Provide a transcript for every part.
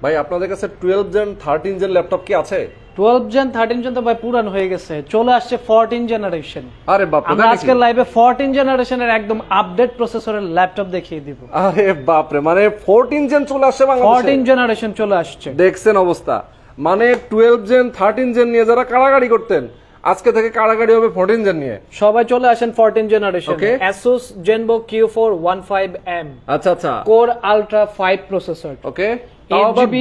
ভাই আপনাদের কাছে 12 জেন 13 জেন ল্যাপটপ কি আছে? 12 জেন 13 জেন তো ভাই পুরানো হয়ে গেছে, চলে আসছে 14 জেনারেশন। আরে বাপ রে, আমরা আজকে লাইভে 14 জেনারেশনের একদম আপডেট প্রসেসরের ল্যাপটপ দেখিয়ে দিব। আরে বাপ রে, মানে 14 জেন চলে আসছে বাংলাদেশে। 14 জেনারেশন চলে আসছে, দেখছেন অবস্থা। মানে 12 জেন 13 জেন নিয়ে যারা কাড়াকাড়ি করতেন, আজকে থেকে কাড়াকাড়ি হবে 14 জেন নিয়ে। সবাই চলে আসেন 14 generation. Asus ZenBook Q4 15M, আচ্ছা আচ্ছা, Core Ultra 5 প্রসেসর। ওকে,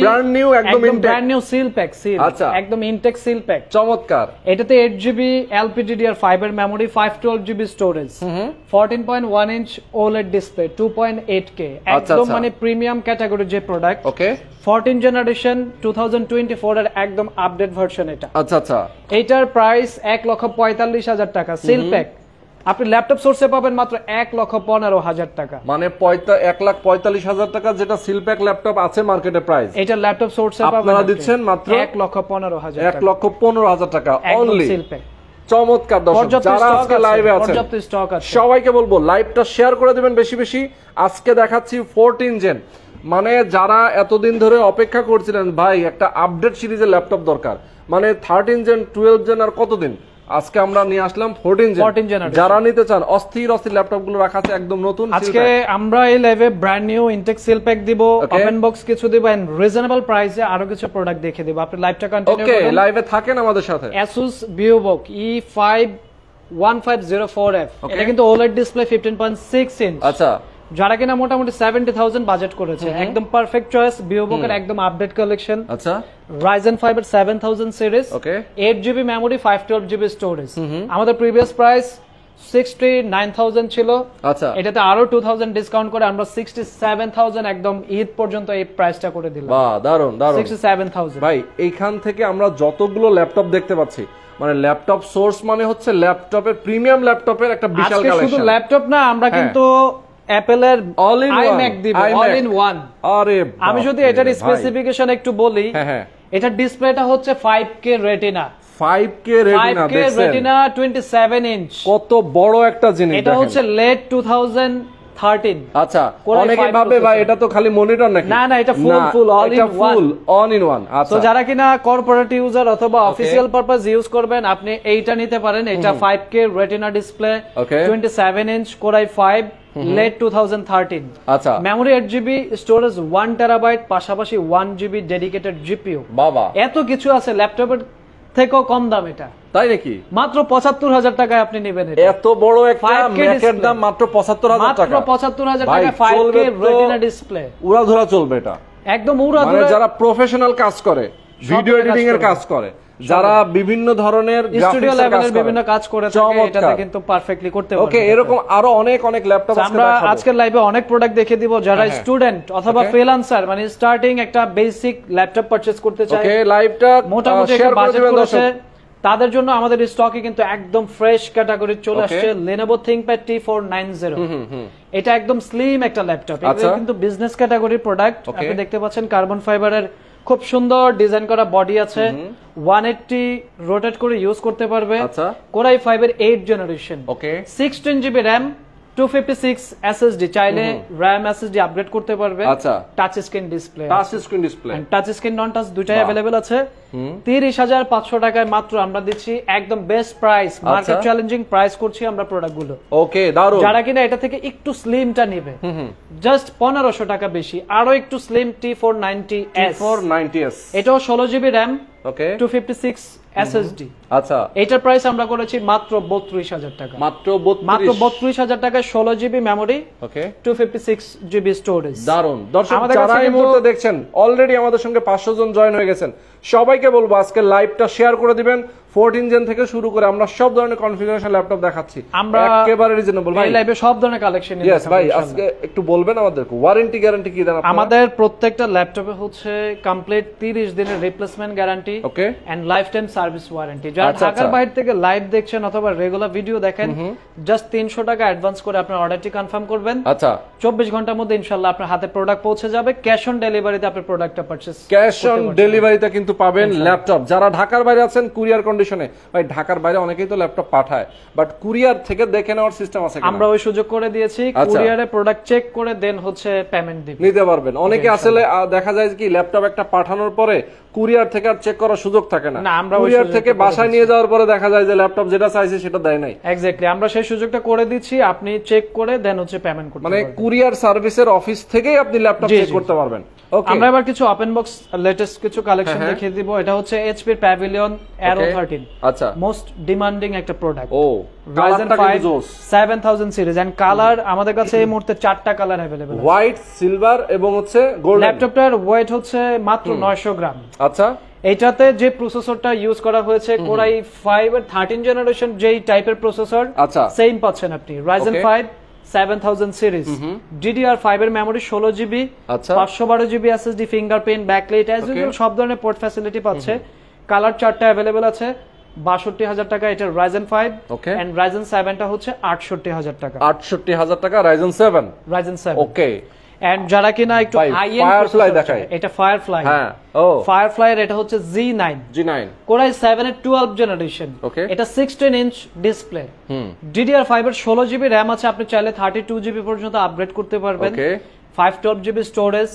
ব্র্যান্ড নিউ, একদম brand new seal pack, seal একদম ইনটেক সিল প্যাক, চমৎকার। এটাতে 8GB LPDDR5 এর memory, 512GB storage, 14.1 inch OLED display, 2.8K, একদম মানে প্রিমিয়াম ক্যাটাগরির যে প্রোডাক্ট। ওকে, 14 জেনারেশন 2024 এর একদম আপডেট ভার্সন এটা। আচ্ছা আচ্ছা, এটার প্রাইস 1,45,000 টাকা সিল প্যাক। আপনি ল্যাপটপ সোর্সে পাবেন মাত্র 1,15,000 টাকা, মানে 1,45,000 টাকা যেটা সিল প্যাক ল্যাপটপ আছে মার্কেটে প্রাইস, এটা ল্যাপটপ সোর্সে পাবেন আপনারা দিচ্ছেন মাত্র 1,15,000 টাকা, 1,15,000 টাকা অনলি সিল প্যাক। চমৎকার দর্শক, যারা আজকে লাইভে আছেন সবাইকে বলবো লাইভটা শেয়ার করে দিবেন বেশি বেশি। আজকে দেখাচ্ছি 14 জেন, মানে যারা এতদিন ধরে অপেক্ষা করছিলেন ভাই একটা আপডেট সিরিজের ল্যাপটপ দরকার, মানে 13 জেন 12 জেন আর কতদিন, আজকে আমরা নিয়ে আসলাম 14 জেন। যারা নিতে চান অস্থির অস্থির ল্যাপটপ গুলো রাখা আছে একদম নতুন। আজকে আমরা এই লাইভে brand new intact seal pack দিব, ওপেন বক্স কিছু দিব, এন্ড রিজনেবল প্রাইসে আরো কিছু প্রোডাক্ট দেখে দিব। আপনি লাইভটা কন্টিনিউ করুন, ওকে লাইভে থাকেন আমাদের সাথে। Asus VivoBook E5-1504F, এটা কিন্তু OLED ডিসপ্লে 15.6 ইঞ্চ। আচ্ছা, যারা কিনা মোটামুটি 70,000 বাজেট করেছে, একদম পারফেক্ট চয়েস। VivoBook এর একদম আপডেট কালেকশন। আচ্ছা, Ryzen 5 এর 7000 সিরিজ, ওকে, 8GB মেমরি, 512GB স্টোরেজ। আমাদের প্রিভিয়াস প্রাইস 69,000 ছিল। আচ্ছা, এটাতে আরো 2000 ডিসকাউন্ট করে আমরা 67,000 একদম ঈদ পর্যন্ত এই প্রাইসটা করে দিলাম। বাহ, দারুন দারুন। 67,000 ভাই এইখান থেকে আমরা যতগুলো ল্যাপটপ দেখতে পাচ্ছি, মানে ল্যাপটপ সোর্স মানে হচ্ছে ল্যাপটপের প্রিমিয়াম ল্যাপটপের একটা বিশাল কালেকশন। শুধু ল্যাপটপ না, আমরা কিন্তু অ্যাপলের iMac দিব, অল ইন ওয়ান। আরে আমি যদি এটার স্পেসিফিকেশন একটু বলি, এটা ডিসপ্লেটা হচ্ছে 5K retina, 5K retina 27 inch, কত বড় একটা জিনিস। এটা হচ্ছে লেট 2013। আচ্ছা, অনেকে ভাবে ভাই এটা তো খালি মনিটর নাকি? না না, এটা ফুল অল ইন ওয়ান। আচ্ছা, তো যারা কিনা কর্পোরেট ইউজার অথবা অফিশিয়াল পারপাস ইউজ করবেন, আপনি এইটা নিতে পারেন। এটা 5K retina display, 27 inch, Core i5, late 2013। আচ্ছা, মেমরি 8GB, স্টোরেজ 1 টেরাবাইট, পাশাপাশি 1GB ডেডিকেটেড জিপিইউ। বাবা, এত কিছু আছে, ল্যাপটপের থেকেও কম দাম এটা। তাই নাকি? মাত্র 75,000 টাকায় আপনি নেবেন এটা। এত বড় একটা ম্যাকের দাম মাত্র 75,000 টাকা। মাত্র 75,000 টাকা 5K রেটিনা ডিসপ্লে, উড়াধুরা চলবে এটা, একদম উড়াধুরা। মানে যারা প্রফেশনাল কাজ করে, ভিডিও এডিটিং এর কাজ করে, যারা বিভিন্ন ধরনের স্টুডিও লেভেলের বিভিন্ন কাজ করে থাকে, এটাতে কিন্তু পারফেক্টলি করতে পারবে। ওকে, এরকম আরো অনেক অনেক ল্যাপটপ আমরা আজকের লাইভে অনেক প্রোডাক্ট দেখিয়ে দিব। যারা স্টুডেন্ট অথবা ফ্রিল্যান্সার, মানে স্টার্টিং একটা বেসিক ল্যাপটপ পারচেজ করতে চায়, ওকে, লাইভটা মোটামুটি একটা বাজেট করেছে, তাদের জন্য আমাদের স্টকে কিন্তু একদম ফ্রেশ ক্যাটাগরি চলে আসছে Lenovo ThinkPad T490। এটা একদম স্লিম একটা ল্যাপটপ, এটা কিন্তু বিজনেস ক্যাটাগরির প্রোডাক্ট। আপনি দেখতে পাচ্ছেন কার্বন ফাইবারের খুব সুন্দর ডিজাইন করা বডি আছে, 180 রোটেট করে ইউজ করতে পারবে। Core i5 এর 8 জেনারেশন, 16GB RAM, 256 SSD, চাইলে RAM SSD আপগ্রেড করতে পারবে। আচ্ছা, touch screen display, touch screen নন টাচ দুইটাই अवेलेबल আছে। 30,500 টাকায় মাত্র আমরা দিচ্ছি একদম best price, market challenging price করছি আমরা প্রোডাক্টগুলো। ওকে, দারুন। যারা কিনা এটা থেকে একটু স্লিমটা নেবে, জাস্ট 1500 টাকা বেশি, আরো একটু স্লিম T490S, এটাও 16GB RAM, 256 SSD। আচ্ছা, এটার প্রাইস আমরা করেছি মাত্র 32,000 টাকা, মাত্র 32,000 টাকায় 16GB মেমরি, 256GB স্টোরেজ। দারুন। দর্শক যারা এই মুহূর্তে দেখছেন, অলরেডি আমাদের সঙ্গে 500 জন জয়েন হয়ে গেছেন, সবাইকে বলবো আজকে লাইভটা শেয়ার করে দিবেন। 14 জেন থেকে শুরু করে আমরা সব ধরনের কনফিগারেশন ল্যাপটপ দেখাচ্ছি, আমরা একেবারে রিজনেবল। ভাই, এই লাইভে সব ধরনের কালেকশন নিয়ে यस ভাই, আজকে একটু বলবেন আমাদেরকে ওয়ারেন্টি গ্যারান্টি কি দেন আপনারা? আমাদের প্রত্যেকটা ল্যাপটপে হচ্ছে কমপ্লিট 30 দিনের replacement guarantee, okay, and life time service warranty. যারা ঢাকার বাইরে থেকে লাইভ দেখছেন অথবা রেগুলার ভিডিও দেখেন, জাস্ট 300 টাকা অ্যাডভান্স করে আপনার অর্ডারটি কনফার্ম করবেন। আচ্ছা, 24 ঘন্টার মধ্যে ইনশাআল্লাহ আপনার হাতে প্রোডাক্ট পৌঁছে যাবে। ক্যাশ অন ডেলিভারিতে আপনি প্রোডাক্টটা পারচেজ, ক্যাশ অন ডেলিভারিতে কিন্তু পাবেন ল্যাপটপ। যারা ঢাকার বাইরে আছেন, কুরিয়ার কন্ডিশনে, ভাই ঢাকার বাইরে অনেকেই তো ল্যাপটপ পাঠায়, বাট কুরিয়ার থেকে দেখে নেওয়ার সিস্টেম আছে কিনা? আমরা ওই সুযোগ করে দিয়েছি, কুরিয়ারে প্রোডাক্ট চেক করে দেন হচ্ছে পেমেন্ট দিবেন, নিতে পারবেন। অনেকে আসলে দেখা যায় কি ল্যাপটপ একটা পাঠানোর পরে কুরিয়ার থেকে আর চেক করার সুযোগ থাকে না, কুরিয়ার থেকে বাসায় নিয়ে যাওয়ার পরে দেখা যায় যে ল্যাপটপ যেটা চাইছে সেটা দেয় নাই। এক্স্যাক্টলি, আমরা সেই সুযোগটা করে দিচ্ছি, আপনি চেক করে দেন হচ্ছে পেমেন্ট করতে মানে কুরিয়ার সার্ভিসের অফিস থেকেই আপনি ল্যাপটপ চেক করতে পারবেন। ওকে, আমরা এবার কিছু ওপেন বক্স লেটেস্ট কিছু কালেকশন দেখিয়ে দিব। এটা হচ্ছে এইচপি প্যাভিলিয়ন Aero 13। আচ্ছা, মোস্ট ডিমান্ডিং একটা প্রোডাক্ট। ও Ryzen 5 7000 সিরিজ এন্ড কালার আমাদের কাছে এই মুহূর্তে 4টা কালার अवेलेबल আছে, হোয়াইট, সিলভার এবং হচ্ছে গোল্ডেন। ল্যাপটপটার ওয়েট হচ্ছে মাত্র 900 গ্রাম। আচ্ছা, এটাতে যে প্রসেসরটা ইউজ করা হয়েছে Core i5 এর 13 জেনারেশন যেই টাইপের প্রসেসর, আচ্ছা সেম পাচ্ছেন আপনি। Ryzen 5 7000 সিরিজ, DDR5 এর memory 16 GB, 512 GB SSD, fingerprint, backlight, as usual সব ধরনের পোর্ট ফ্যাসিলিটি পাচ্ছে। কালার 4টা अवेलेबल আছে, 62000 টাকা এটা Ryzen 5 এন্ড Ryzen 7 টা হচ্ছে 68000 টাকা। 68000 টাকা Ryzen 7। Ryzen 7, okay. এন্ড যারা কিনা একটু হাই এন্ড ফায়ারফ্লাই দেখায়, এটা ফায়ারফ্লাই। হ্যাঁ, ও ফায়ারফ্লাই এর এটা হচ্ছে G9 Core i7 এর 12 জেনারেশন। এটা 16 ইঞ্চ ডিসপ্লে, DDR5 এর 16 জিবি র‍্যাম আছে, আপনি চাইলে 32 জিবি পর্যন্ত আপগ্রেড করতে পারবেন। 512 জিবি স্টোরেজ,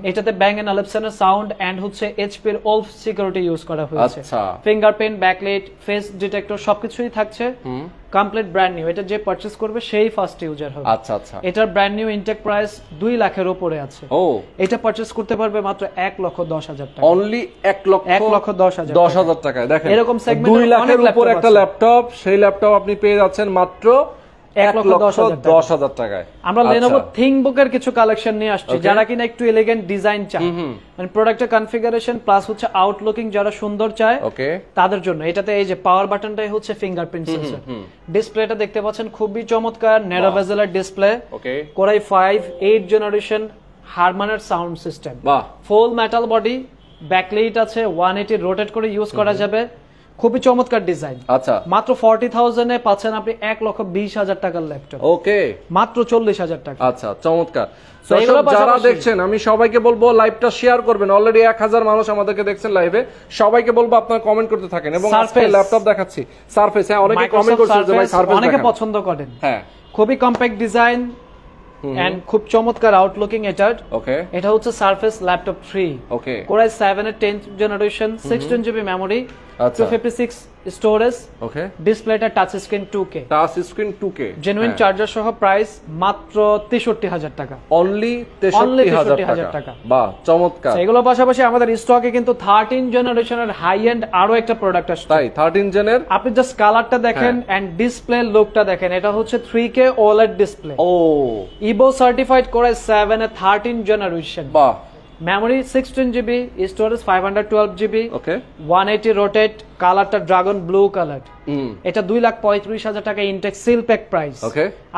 এটাতে Bang & Olufsen এর সাউন্ড এন্ড হচ্ছে HP এর ওলফ সিকিউরিটি ইউজ করা হয়েছে। ফিঙ্গারপ্রিন্ট, ব্যাকলাইট, ফেস ডিটেক্টর সবকিছুই থাকছে। কমপ্লিট ব্র্যান্ড নিউ, এটা যে পারচেজ করবে সেই ফার্স্ট ইউজার হবে। আচ্ছা আচ্ছা, এটার ব্র্যান্ড নিউ ইনটেক প্রাইস 2 লাখের উপরে আছে। এটা পারচেজ করতে পারবে মাত্র 1,10,000 টাকা। অনলি 1,10,000 টাকায়। দেখেন এরকম সেগমেন্টে 2 লাখের উপর একটা ল্যাপটপ, সেই ল্যাপটপ আপনি পেয়ে যাচ্ছেন মাত্র 1,10,000 টাকায়। আমরা Lenovo ThinkBook এর কিছু কালেকশন নিয়ে আসছি, যারা কিনা একটু এলিগেন্ট ডিজাইন চায়, মানে প্রোডাক্টের কনফিগারেশন প্লাস হচ্ছে আউটলুকিং যারা সুন্দর চায় তাদের জন্য। এটাতে এই যে পাওয়ার বাটনটাই হচ্ছে ফিঙ্গারপ্রিন্ট সেন্সর। ডিসপ্লেটা দেখতে পাচ্ছেন খুবই চমৎকার, ন্যারো বেজেলের ডিসপ্লে। Core i5 8 জেনারেশন হারমানের sound system, full metal body, backlight আছে, 180 রোটেট করে ইউজ করা যাবে। খুবই চমৎকার ডিজাইন। আচ্ছা, মাত্র 40,000 এ পাচ্ছেন আপনি 1,20,000 টাকার ল্যাপটপ। ওকে, মাত্র 40,000 টাকা। আচ্ছা, চমৎকার। যারা দেখছেন আমি সবাইকে বলবো লাইভটা শেয়ার করবেন। অলরেডি 1000 মানুষ আমাদেরকে দেখছেন লাইভে, সবাইকে বলবো আপনারা কমেন্ট করতে থাকেন। এবং আজকে ল্যাপটপ দেখাচ্ছি সারফেস। হ্যাঁ, অনেকে কমেন্ট করছে যে ভাই সারফেস অনেকে পছন্দ করেন। হ্যাঁ, খুবই কম্প্যাক্ট ডিজাইন এন্ড খুব চমৎকার আউটলুকিং এটার। এটা হচ্ছে সারফেস ল্যাপটপ 3। Core i7 এর 10th generation, 16 GB memory, 256 storage. ডিসপ্লেটা touch screen 2K, genuine charger সহ। প্রাইস মাত্র 63,000 টাকা। অনলি 63,000 টাকা। বাহ, চমৎকার। এগুলোর পাশাপাশি আমাদের স্টকে কিন্তু 13 জেনারেশনের হাই এন্ড আরো একটা প্রোডাক্ট আসছে। তাই 13 জেনের আপনি জাস্ট কালারটা দেখেন এন্ড ডিসপ্লে লুকটা দেখেন। এটা হচ্ছে 3K OLED display, Ivo certified Core i7 এর 13 জেনারেশন। বাহ, memory 16 GB, storage 512 GB, 180 rotate, কালারটা ড্রাগন ব্লু কালার। এটা 2,35,000 টাকা ইনটেক সিল প্যাক প্রাইস।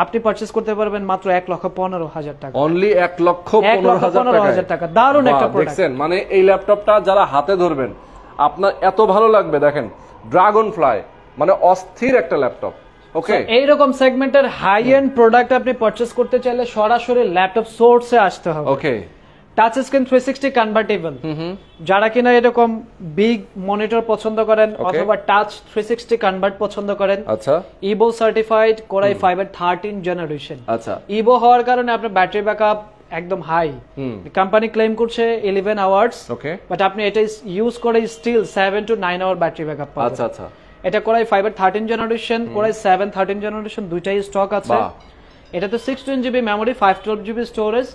আপনি পারচেজ করতে পারবেন মাত্র 1,15,000 টাকা। অনলি 1,15,000 টাকা। দারুণ একটা প্রোডাক্ট। দেখছেন, মানে এই ল্যাপটপটা যারা হাতে ধরবেন আপনার এত ভালো লাগবে। দেখেন ড্রাগন ফ্লাই, মানে অস্থির একটা ল্যাপটপ। ওকে, এইরকম সেগমেন্টের হাই এন্ড প্রোডাক্ট আপনি পারচেজ করতে চাইলে সরাসরি ল্যাপটপ সোর্সে আসতে হবে। ওকে, টাচ স্ক্রিন 360 কনভার্টেবল, যারা কিনা এরকম বিগ মনিটর পছন্দ করেন অথবা টাচ 360 কনভার্ট পছন্দ করেন। আচ্ছা, ইভো সার্টিফাইড Core i5 এর 13 জেনারেশন। আচ্ছা, ইভো হওয়ার কারণে আপনার ব্যাটারি ব্যাকআপ একদম হাই। কোম্পানি ক্লেম করছে 11 আওয়ার্স, বাট আপনি এটা ইউজ করে still 7 to 9 hour battery backup পাবেন। আচ্ছা আচ্ছা, এটা Core i5 এর 13 জেনারেশন, Core i7 13 জেনারেশন, দুইটাই স্টক আছে। এটাতে 16 GB memory, 512 GB storage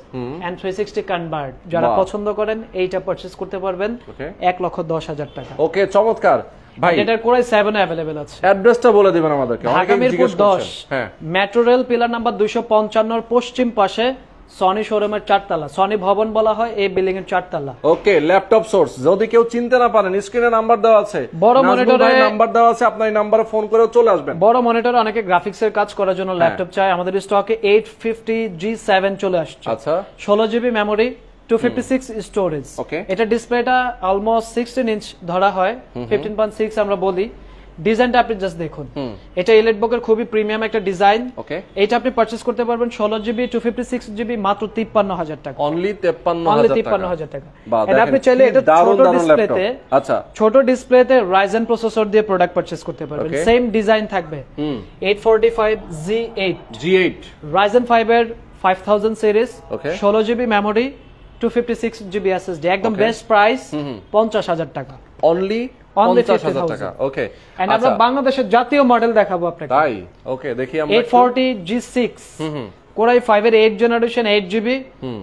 and 360 convert. যারা পছন্দ করেন এইটা পারচেজ করতে পারবেন 1,10,000 টাকা। ওকে, চমৎকার ভাই। এটার Core i7 अवेलेबल আছে। অ্যাড্রেসটা বলে দিবেন আমাদেরকে, Dhaka Mirpur 10, metro rail pillar number 255 পশ্চিম পাশে, সনি শোরুমের 4 তলা, সনি ভবন বলা হয় এই বিল্ডিং এর 4 তলা। ওকে, ল্যাপটপ সোর্স। যদি কেউ চিনতে না পারেন, স্ক্রিনে নাম্বার দেওয়া আছে, বড় মনিটরে নাম্বার দেওয়া আছে, আপনার এই নম্বরে ফোন করে চলে আসবেন। বড় মনিটরে অনেকে গ্রাফিক্স এর কাজ করার জন্য ল্যাপটপ চায়, আমাদের স্টকে 850 G7 চলে আসছে। আচ্ছা, 16 জিবি মেমরি, 256 স্টোরেজ। এটা ডিসপ্লেটা অলমোস্ট 16 ইঞ্চ ধরা হয়, 15.6 আমরা বলি। ডিজাইনটা আপনি জাস্ট দেখুন, এটা এলিটবুক এর খুবই প্রিমিয়াম একটা ডিজাইন। ওকে, এটা আপনি পারচেজ করতে পারবেন 16GB 256GB মাত্র 53000 টাকা, অনলি 53000 টাকা। এন্ড আপনি চাইলে এটা ছোট ডিসপ্লেতে, আচ্ছা ছোট ডিসপ্লেতে Ryzen প্রসেসর দিয়ে প্রোডাক্ট পারচেজ করতে পারবেন। সেম ডিজাইন থাকবে, 845G8 Ryzen 5 এর 5000 series, 16GB memory, 256GB SSD, একদম বেস্ট প্রাইস 50000 টাকা, অনলি 50000 টাকা। ওকে, এন্ড আমরা বাংলাদেশের জাতীয় মডেল দেখাবো আপনাকে। তাই, ওকে, দেখি আমরা 840G6 Core i5 এর 8 জেনারেশন, 8GB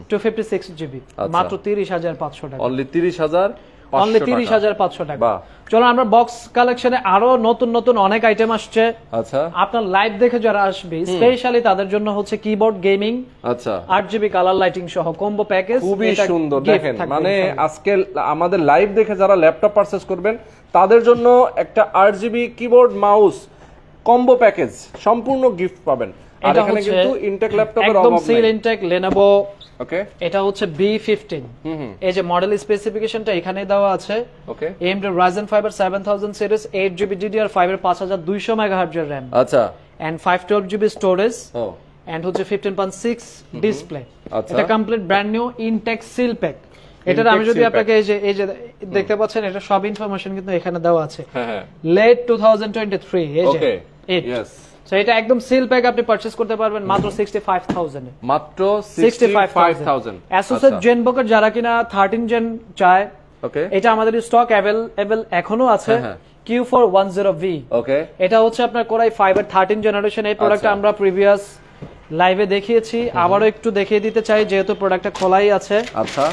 256GB, মাত্র 30500 টাকা, অনলি 30500 টাকা। চলো আমরা বক্স কালেকশনে আরো নতুন নতুন অনেক আইটেম আসছে। আচ্ছা, আপনার লাইভ দেখে যারা আসবে স্পেশালি তাদের জন্য হচ্ছে কিবোর্ড, গেমিং, আচ্ছা 8GB কালার লাইটিং সহ কম্বো প্যাকেজ, খুবই সুন্দর। দেখেন, মানে আজকে আমাদের লাইভ দেখে যারা ল্যাপটপ পারচেজ করবেন তাদের জন্য একটা 8GB keyboard, mouse combo package সম্পূর্ণ গিফট পাবেন। আর এখানে কিন্তু ইনটেক ল্যাপটপের অভাব নেই, একদম সিল ইনটেক Lenovo। ওকে, এটা হচ্ছে B15, এই যে মডেল স্পেসিফিকেশনটা এখানে দেওয়া আছে। ওকে, AMD Ryzen 5 এর 7000 সিরিজ, 8GB DDR5 এর 5200 MHz এর RAM, আচ্ছা, and 512GB স্টোরেজ, and হচ্ছে 15.6 ডিসপ্লে। এটা complete brand new intact seal pack. এটা আমি যদি আপনাকে এই যে দেখতে পাচ্ছেন, এটা সব ইনফরমেশন কিন্তু এখানে দেওয়া আছে। হ্যাঁ, লেট 2023, এই যে ইয়েস। সো এটা একদম সিল প্যাক আপনি পারচেজ করতে পারবেন মাত্র 65000 এ, মাত্র 65000। Asus এর ZenBook এর যারা কিনা 13 জেন চায়, ওকে, এটা আমাদের স্টক अवेलेबल এখনো আছে, Q410V। ওকে, এটা হচ্ছে আপনার Core i5 এর 13 জেনারেশন। এই প্রোডাক্টটা আমরা প্রিভিয়াস লাইভে দেখিয়েছি, আবারও একটু দেখিয়ে দিতে চাই যেহেতু প্রোডাক্টটা খোলাই আছে। আচ্ছা,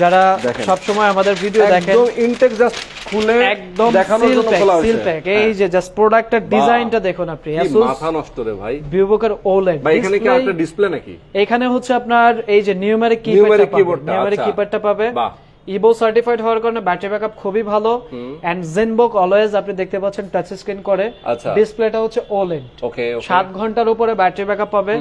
যারা সব সময় আমাদের ভিডিও দেখেন, একদম ইনটেক জাস্ট খুলে একদম দেখানোর জন্য খোলা হয়েছে। সিল প্যাক, এই যে জাস্ট প্রোডাক্টের ডিজাইনটা দেখুন আপনি, Asus মাথা নষ্ট রে ভাই, VivoBook এর OLED। ভাই এখানে কি একটা ডিসপ্লে নাকি? এখানে হচ্ছে আপনার এই যে নিউমেরিক কিপ্যাডটা পাবে। বাহ, ইবো সার্টিফাইড হওয়ার কারণে ব্যাটারি ব্যাকআপ খুবই ভালো। এন্ড ZenBook অলওয়েজ আপনি দেখতে পাচ্ছেন টাচ স্ক্রিন করে, ডিসপ্লেটা হচ্ছে OLED। ওকে, 7 ঘন্টার উপরে ব্যাটারি ব্যাকআপ পাবে।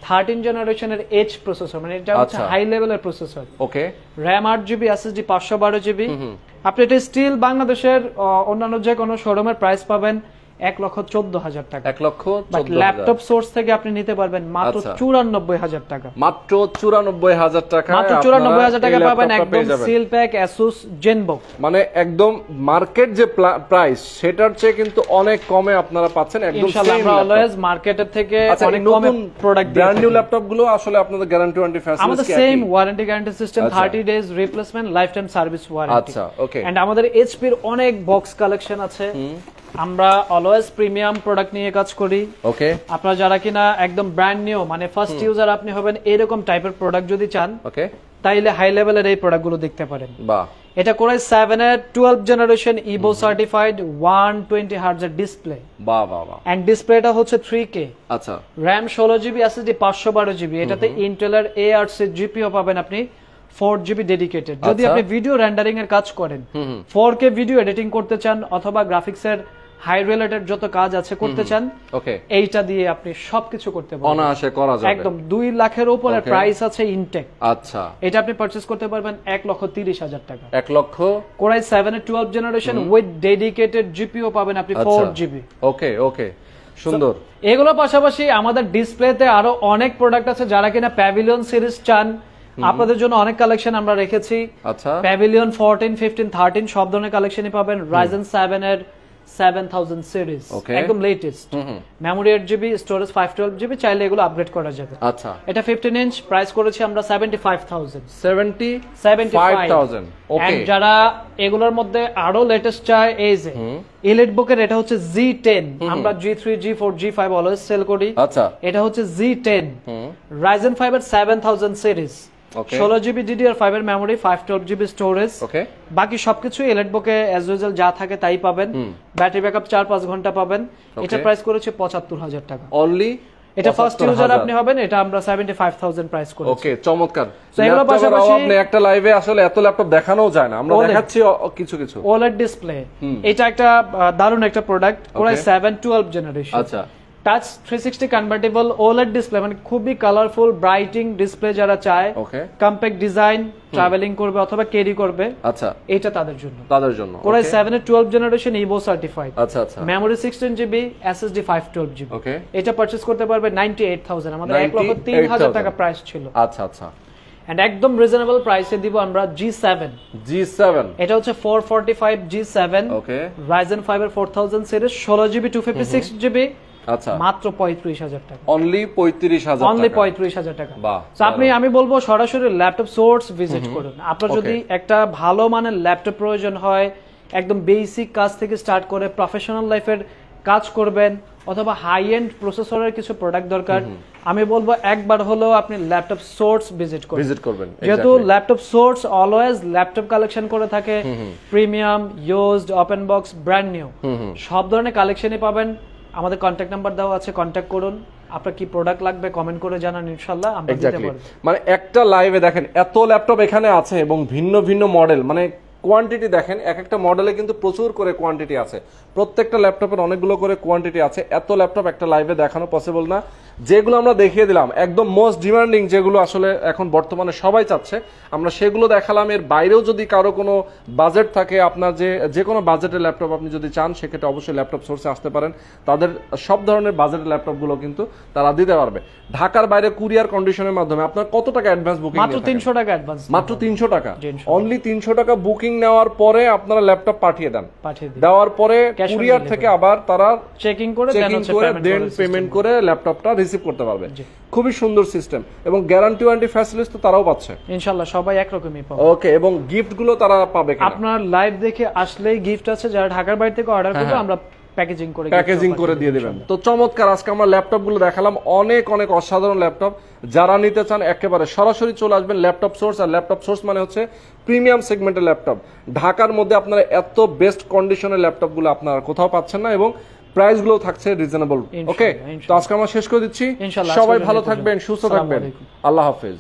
13 জেনারেশনের H প্রসেসর, মানে এটা হচ্ছে হাই লেভেলের প্রসেসর। ওকে, RAM 8GB, SSD 512GB। আপনি এটা স্টিল বাংলাদেশের অন্যান্য যে কোনো শোরুমের প্রাইস পাবেন 1,14,000 টাকা, 1,14,000। ল্যাপটপ সোর্স থেকে আপনি নিতে পারবেন মাত্র 94,000 টাকা, মাত্র 94,000 টাকা, মাত্র 94,000 টাকা পাবেন একদম সিল প্যাক Asus ZenBook। মানে একদম মার্কেট যে প্রাইস সেটার চেয়ে কিন্তু অনেক কমে আপনারা পাচ্ছেন। একদম ইনশাআল্লাহ আমরা অলওয়েজ মার্কেটের থেকে অনেক কমে প্রোডাক্ট দিই। ব্র্যান্ড নিউ ল্যাপটপ গুলো আসলে আপনাদের গ্যারান্টি ওয়ারেন্টি ফ্যাসিলিটি আমাদের same warranty guarantee system, 30 days replacement, life time service warranty. আচ্ছা, ওকে। এন্ড আমাদের HP এর অনেক বক্স কালেকশন আছে। আমরা অলওয়েজ প্রিমিয়াম প্রোডাক্ট নিয়ে কাজ করি। ওকে, আপনারা যারা কিনা একদম ব্র্যান্ড নিউ মানে ফার্স্ট ইউজার আপনি হবেন এরকম টাইপের প্রোডাক্ট যদি চান, ওকে, তাইলে হাই লেভেলের এই প্রোডাক্টগুলো দেখতে পারেন। বাহ, এটা Core i7 এর 12 জেনারেশন ইবো সার্টিফাইড 120 Hz এর ডিসপ্লে। বাহ বাহ বাহ। এন্ড ডিসপ্লেটা হচ্ছে 3K। আচ্ছা, RAM 16GB, SSD 512GB। এটাতে ইন্টেলের A8 GPU পাবেন আপনি, 4GB ডেডিকেটেড। যদি আপনি ভিডিও রেন্ডারিং এর কাজ করেন, 4K ভিডিও এডিটিং করতে চান অথবা গ্রাফিক্সের হাই রিলেটেড যত কাজ আছে করতে চান, ওকে, এইটা দিয়ে আপনি সবকিছু করতে পারবেন, অনায়াসে করা যাবে। একদম 2 লাখের উপরে প্রাইস আছে ইনটেক। আচ্ছা, এটা আপনি পারচেজ করতে পারবেন 1,30,000 টাকা, 1 লক্ষ। Core i7 এর 12 জেনারেশন উইথ ডেডিকেটেড জিপিইউ পাবেন আপনি 4GB। ওকে, ওকে, সুন্দর। এগুলোর পাশাপাশি আমাদের ডিসপ্লেতে আরো অনেক প্রোডাক্ট আছে। যারা কিনা প্যাভিলিয়ন সিরিজ চান, আপনাদের জন্য অনেক কালেকশন আমরা রেখেছি। আচ্ছা, প্যাভিলিয়ন 14, 15, 13 সব ধরনের কালেকশনই পাবেন। Ryzen 7 এর 7000 সিরিজ, একদম latest, memory 8GB, storage 512GB, চাইলে এগুলো আপগ্রেড করা যাবে। আচ্ছা, এটা 15 ইঞ্চ, প্রাইস করেছি আমরা 75,000। 75,000। ওকে, এন্ড যারা এগুলোর মধ্যে আরো লেটেস্ট চায়, এই যে এলিটবুক এর এটা হচ্ছে G10, আমরা G3, G4, G5 always sell করি। আচ্ছা, এটা হচ্ছে G10 Ryzen 5 এর 7000 সিরিজ, 16GB DDR5 এর মেমোরি, 512GB স্টোরেজ। ওকে, বাকি সবকিছু এলিটবুকে অ্যাজ ইউজুয়াল যা থাকে তাই পাবেন। ব্যাটারি ব্যাকআপ 4-5 ঘন্টা পাবেন। এটা প্রাইস করেছে 75,000 টাকা অনলি। এটা ফার্স্ট ইউজার আপনি হবেন, এটা আমরা 75,000 প্রাইস করেছি। ওকে, চমৎকার। এগুলো পাশাপাশি আপনি একটা লাইভে আসলে এত ল্যাপটপ দেখানোও যায় না, আমরা দেখাচ্ছি কিছু কিছু। OLED ডিসপ্লে, এটা একটা দারুণ একটা প্রোডাক্ট, Core i7 12 জেনারেশন। আচ্ছা, টাচ 360 কনভার্টেবল ওলেড ডিসপ্লে, মানে খুবই কালারফুল ব্রাইটিং ডিসপ্লে যারা চায়, কম্প্যাক্ট ডিজাইন, ট্রাভেলিং করবে অথবা ক্যারি করবে, আচ্ছা এটা তাদের জন্য। Core i7 এর 12 জেনারেশন ইভো সার্টিফাইড, আচ্ছা আচ্ছা, মেমোরি 16GB, SSD 512GB। ওকে, এটা পারচেজ করতে পারবে 98000, আমাদের 1,03,000 টাকা প্রাইস ছিল। আচ্ছা আচ্ছা, এন্ড একদম রিজনেবল প্রাইসে দিব আমরা G7। এটা হচ্ছে 445 G7, ওকে, Ryzen 5 এর 4000 সিরিজ, 16GB 256GB, আচ্ছা, মাত্র 35000 টাকা, অনলি 35000 টাকা। সো আমি বলবো সরাসরি ল্যাপটপ সোর্স ভিজিট করুন। আপনার যদি একটা ভালো মানের ল্যাপটপ প্রয়োজন হয়, একদম বেসিক কাজ থেকে স্টার্ট করে প্রফেশনাল লাইফের কাজ করবেন, অথবা হাই এন্ড প্রসেসরের কিছু প্রোডাক্ট দরকার, আমি বলবো একবার হলো আপনি ল্যাপটপ সোর্স ভিজিট করবেন। যেহেতু laptop source always laptop collection করে থাকে, premium, used, open box, brand new, সব ধরনের কালেকশনই পাবেন। আমাদের কন্টাক্ট নাম্বার দেওয়া আছে, কন্টাক্ট করুন। আপনার কি প্রোডাক্ট লাগবে কমেন্ট করে জানান, ইনশাআল্লাহ আমরা দিতে পারবো। মানে একটা লাইভে দেখেন এত ল্যাপটপ এখানে আছে এবং ভিন্ন ভিন্ন মডেল, মানে কোয়ান্টিটি দেখেন, এক একটা মডেলে কিন্তু প্রচুর করে কোয়ান্টিটি আছে, প্রত্যেকটা ল্যাপটপের অনেকগুলো করে কোয়ান্টিটি আছে। এত ল্যাপটপ একটা লাইভে দেখানো পসিবল না। যেগুলো আমরা দেখিয়ে দিলাম একদম মোস্ট ডিমান্ডিং, যেগুলো আসলে এখন বর্তমানে সবাই চাচ্ছে, আমরা সেগুলো দেখালাম। এর বাইরেও যদি কারো কোনো বাজেট থাকে, আপনার যে কোনো বাজেটের ল্যাপটপ আপনি যদি চান, সেক্ষেত্রে অবশ্যই ল্যাপটপ সোর্সে আসতে পারেন। তাদের সব ধরনের বাজেটের ল্যাপটপগুলো কিন্তু তারা দিতে পারবে। ঢাকার বাইরে কুরিয়ার কন্ডিশনের মাধ্যমে আপনার কত টাকা অ্যাডভান্স বুকিং? মাত্র 300 টাকা অ্যাডভান্স, মাত্র 300 টাকা, অনলি 300 টাকা বুকিং নেওয়ার পরে আপনারা ল্যাপটপ পাঠিয়ে দেন। দেওয়ার পরে কুরিয়ার থেকে আবার তারা চেকিং করে দেন পেমেন্ট করে ল্যাপটপটা রিসিভ করতে পারবে। খুবই সুন্দর সিস্টেম, এবং গ্যারান্টি ওয়ারেন্টি ফ্যাসিলিটিস তো তারাও পাচ্ছে ইনশাআল্লাহ, সবাই একরকমই পাবে। ওকে, এবং গিফট গুলো তারা পাবে কিনা? আপনার লাইভ দেখে আসলেই গিফট আছে, যারা ঢাকার বাইরে থেকে অর্ডার করবে আমরা প্যাকেজিং করে দিয়ে দিবেন। তো চমৎকার, আজকে আমরা ল্যাপটপ গুলো দেখালাম, অনেক অনেক অসাধারণ ল্যাপটপ। যারা নিতে চান একেবারে সরাসরি চলে আসবেন ল্যাপটপ সোর্স। আর ল্যাপটপ সোর্স মানে হচ্ছে প্রিমিয়াম সেগমেন্টের ল্যাপটপ। ঢাকার মধ্যে আপনারা এত বেস্ট কন্ডিশনের ল্যাপটপ গুলো আপনারা কোথাও পাচ্ছেন না, এবং প্রাইস গুলো থাকছে রিজনেবল। ওকে, তো আজকে আমরা শেষ করে দিচ্ছি। সবাই ভালো থাকবেন, সুস্থ থাকবেন, আল্লাহ হাফেজ।